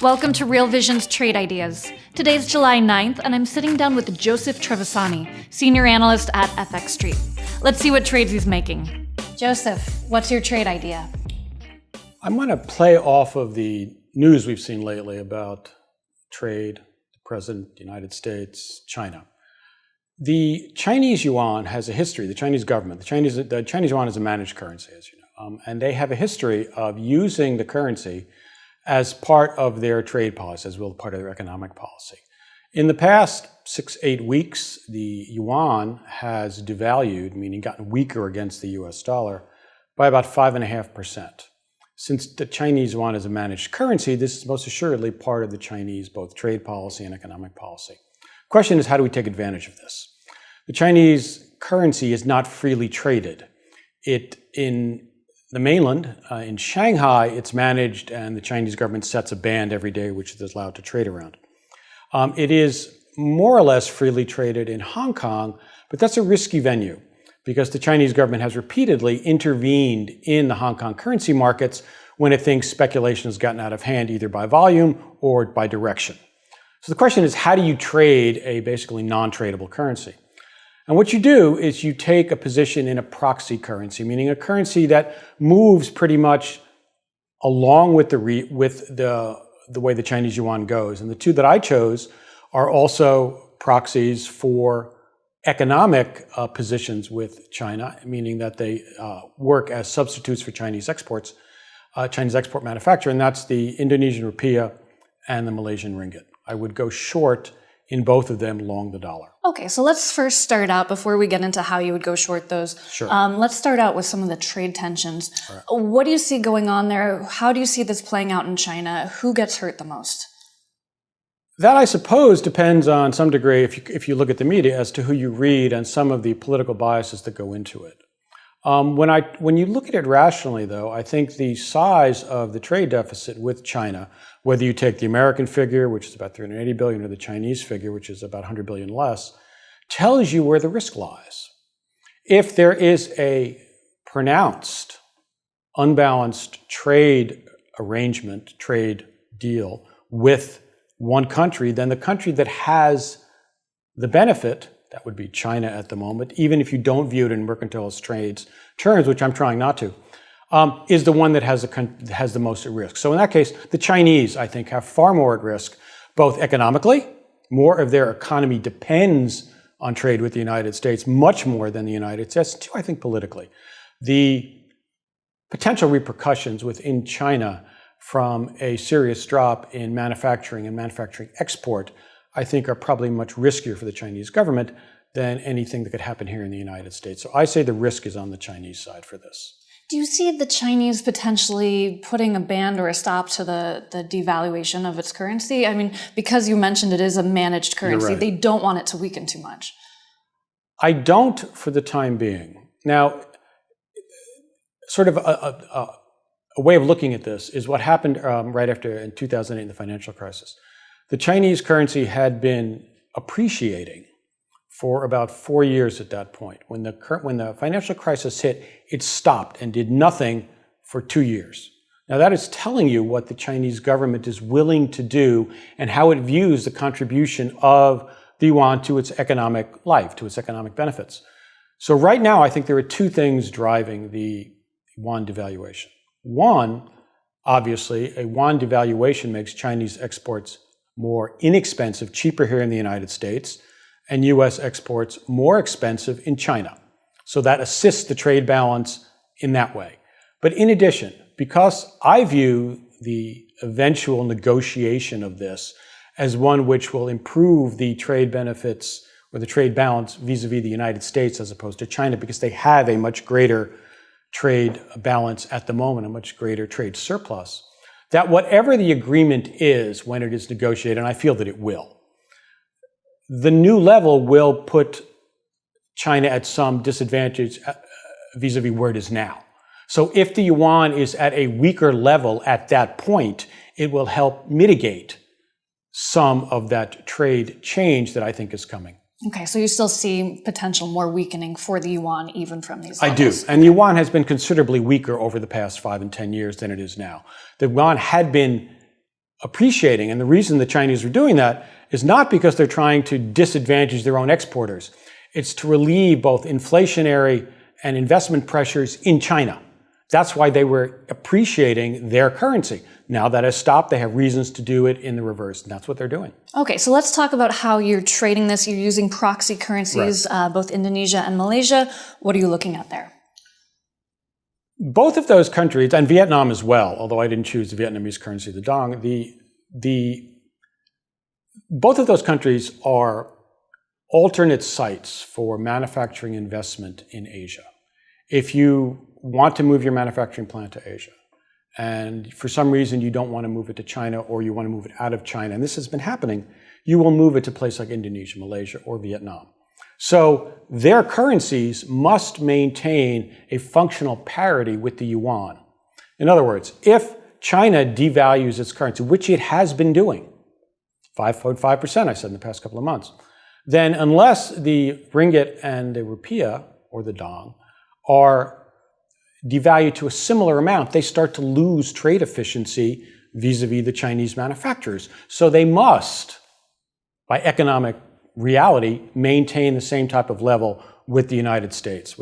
Welcome to Real Vision's Trade Ideas. Today's July 9th, and I'm sitting down with Joseph Trevisani, Senior Analyst at FX Street. Let's see what trades he's making. Joseph, what's your trade idea? I'm going to play off of the news we've seen lately about trade, the President of the United States, China. The Chinese yuan has a history, the Chinese government, the Chinese yuan is a managed currency, as you know, and they have a history of using the currency as part of their trade policy, as well as part of their economic policy. In the past 6-8 weeks, the yuan has devalued, meaning gotten weaker against the US dollar, by about 5.5%. Since the Chinese yuan is a managed currency, this is most assuredly part of the Chinese both trade policy and economic policy. The question is, how do we take advantage of this? The Chinese currency is not freely traded. In the mainland, in Shanghai, it's managed and the Chinese government sets a band every day which it is allowed to trade around. It is more or less freely traded in Hong Kong, but that's a risky venue because the Chinese government has repeatedly intervened in the Hong Kong currency markets when it thinks speculation has gotten out of hand either by volume or by direction. So the question is, how do you trade a basically non-tradable currency? And what you do is you take a position in a proxy currency, meaning a currency that moves pretty much along with the way the Chinese yuan goes. And the two that I chose are also proxies for economic positions with China, meaning that they work as substitutes for Chinese exports, Chinese export manufacture, and that's the Indonesian rupiah and the Malaysian ringgit. I would go short in both of them, long the dollar. Okay, so let's first start out, before we get into how you would go short those, Sure. Let's start out with some of the trade tensions. Right. What do you see going on there? How do you see this playing out in China? Who gets hurt the most? That, I suppose, depends on some degree, if you look at the media, as to who you read and some of the political biases that go into it. When you look at it rationally, though, I think the size of the trade deficit with China, whether you take the American figure, which is about $380 billion, or the Chinese figure, which is about $100 billion less, tells you where the risk lies. If there is a pronounced, unbalanced trade arrangement, trade deal with one country, then the country that has the benefit, that would be China at the moment, even if you don't view it in mercantilist trades terms, which I'm trying not to, is the one that has the most at risk. So in that case, the Chinese, I think, have far more at risk, both economically, more of their economy depends on trade with the United States, much more than the United States, too, I think, politically. The potential repercussions within China from a serious drop in manufacturing and manufacturing export, I think, are probably much riskier for the Chinese government than anything that could happen here in the United States. So I say the risk is on the Chinese side for this. Do you see the Chinese potentially putting a ban or a stop to the devaluation of its currency? I mean, because you mentioned it is a managed currency, Right. They don't want it to weaken too much. I don't for the time being. Now, sort of a way of looking at this is what happened right after in 2008 in the financial crisis. The Chinese currency had been appreciating for about 4 years at that point. When the financial crisis hit, it stopped and did nothing for 2 years. Now that is telling you what the Chinese government is willing to do and how it views the contribution of the yuan to its economic life, to its economic benefits. So right now, I think there are two things driving the yuan devaluation. One, obviously, a yuan devaluation makes Chinese exports more inexpensive, cheaper here in the United States, and U.S. exports more expensive in China. So that assists the trade balance in that way. But in addition, because I view the eventual negotiation of this as one which will improve the trade benefits or the trade balance vis-a-vis the United States as opposed to China, because they have a much greater trade balance at the moment, a much greater trade surplus, that whatever the agreement is when it is negotiated, and I feel that it will, the new level will put China at some disadvantage vis-a-vis where it is now. So if the yuan is at a weaker level at that point, it will help mitigate some of that trade change that I think is coming. Okay, so you still see potential more weakening for the yuan even from these I levels? do. And the yuan has been considerably weaker over the past 5 and 10 years than it is now. The yuan had been appreciating. And the reason the Chinese are doing that is not because they're trying to disadvantage their own exporters. It's to relieve both inflationary and investment pressures in China. That's why they were appreciating their currency. Now that has stopped, they have reasons to do it in the reverse, and that's what they're doing. Okay, so let's talk about how you're trading this. You're using proxy currencies, right. Both Indonesia and Malaysia. What are you looking at there? Both of those countries, and Vietnam as well, although I didn't choose the Vietnamese currency, the dong, both of those countries are alternate sites for manufacturing investment in Asia. If you want to move your manufacturing plant to Asia, and for some reason you don't want to move it to China or you want to move it out of China, and this has been happening, you will move it to places like Indonesia, Malaysia, or Vietnam. So their currencies must maintain a functional parity with the yuan. In other words, if China devalues its currency, which it has been doing, 5.5%, I said in the past couple of months, then unless the ringgit and the rupiah, or the dong, are devalued to a similar amount, they start to lose trade efficiency vis-a-vis the Chinese manufacturers. So they must, by economic reality, maintain the same type of level with the United States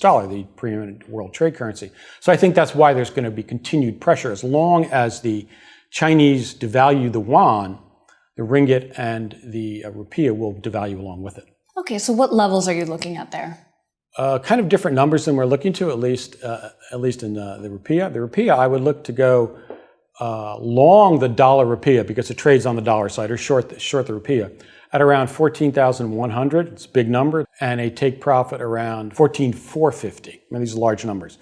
dollar, the preeminent world trade currency. So I think that's why there's going to be continued pressure. As long as the Chinese devalue the yuan, the ringgit and the rupiah will devalue along with it. Okay, so what levels are you looking at there? Kind of different numbers than we're looking to, at least in the rupiah. The rupiah, I would look to go long the dollar rupiah because it trades on the dollar side, or short the rupiah, at around 14,100. It's a big number, and a take profit around 14,450. These are large numbers.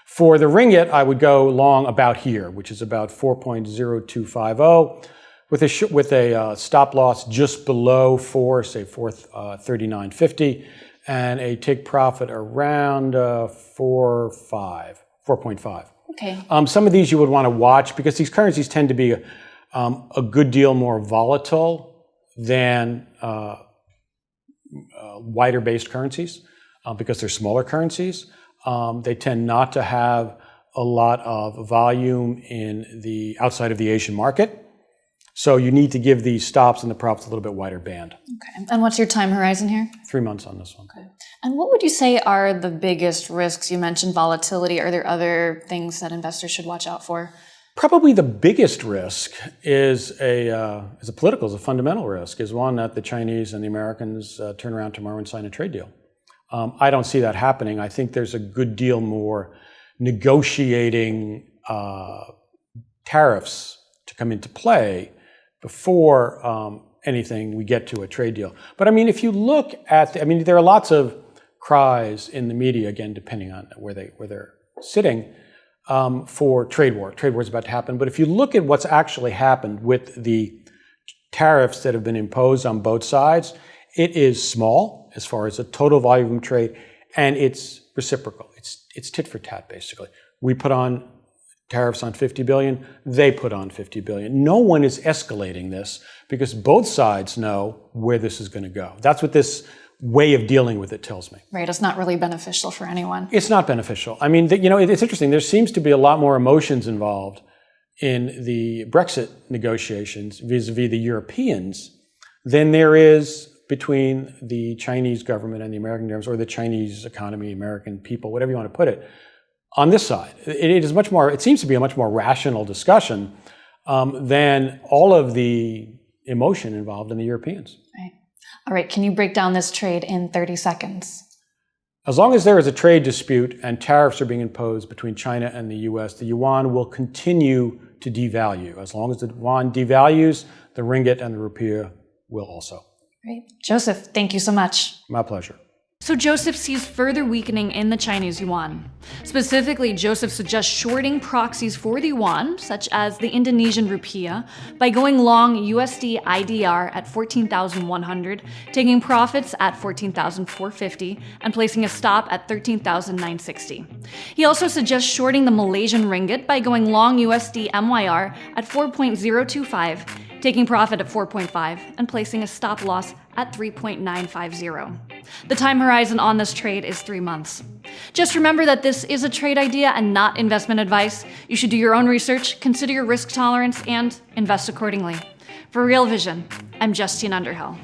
For the ringgit, I would go long about here, which is about 4.0250, with a stop loss just below 4, say 439.50. And a take profit around 4.5. Okay. Some of these you would want to watch because these currencies tend to be a good deal more volatile than wider-based currencies because they're smaller currencies. They tend not to have a lot of volume in the outside of the Asian market. So you need to give the stops and the profits a little bit wider band. Okay. And what's your time horizon here? 3 months on this one. Okay. And what would you say are the biggest risks? You mentioned volatility. Are there other things that investors should watch out for? Probably the biggest risk is a fundamental risk, is one that the Chinese and the Americans turn around tomorrow and sign a trade deal. I don't see that happening. I think there's a good deal more negotiating tariffs to come into play before anything we get to a trade deal. But I mean, if you look at, there are lots of cries in the media, again, depending on where they're sitting, for trade war. Trade war is about to happen. But if you look at what's actually happened with the tariffs that have been imposed on both sides, it is small as far as the total volume of trade, and it's reciprocal. It's tit for tat, basically. We put on tariffs on 50 billion, they put on 50 billion. No one is escalating this because both sides know where this is going to go. That's what this way of dealing with it tells me. Right, it's not really beneficial for anyone. It's not beneficial. I mean, it's interesting. There seems to be a lot more emotions involved in the Brexit negotiations vis-a-vis the Europeans than there is between the Chinese government and the American government, or the Chinese economy, American people, whatever you want to put it. On this side, it seems to be a much more rational discussion than all of the emotion involved in the Europeans. Right. All right, can you break down this trade in 30 seconds? As long as there is a trade dispute and tariffs are being imposed between China and the US, the yuan will continue to devalue. As long as the yuan devalues, the ringgit and the rupiah will also. Great. Joseph, thank you so much. My pleasure. So Joseph sees further weakening in the Chinese yuan. Specifically, Joseph suggests shorting proxies for the yuan, such as the Indonesian rupiah, by going long USD IDR at 14,100, taking profits at 14,450, and placing a stop at 13,960. He also suggests shorting the Malaysian ringgit by going long USD MYR at 4.025, taking profit at 4.5 and placing a stop loss at 3.950. The time horizon on this trade is 3 months. Just remember that this is a trade idea and not investment advice. You should do your own research, consider your risk tolerance, and invest accordingly. For Real Vision, I'm Justine Underhill.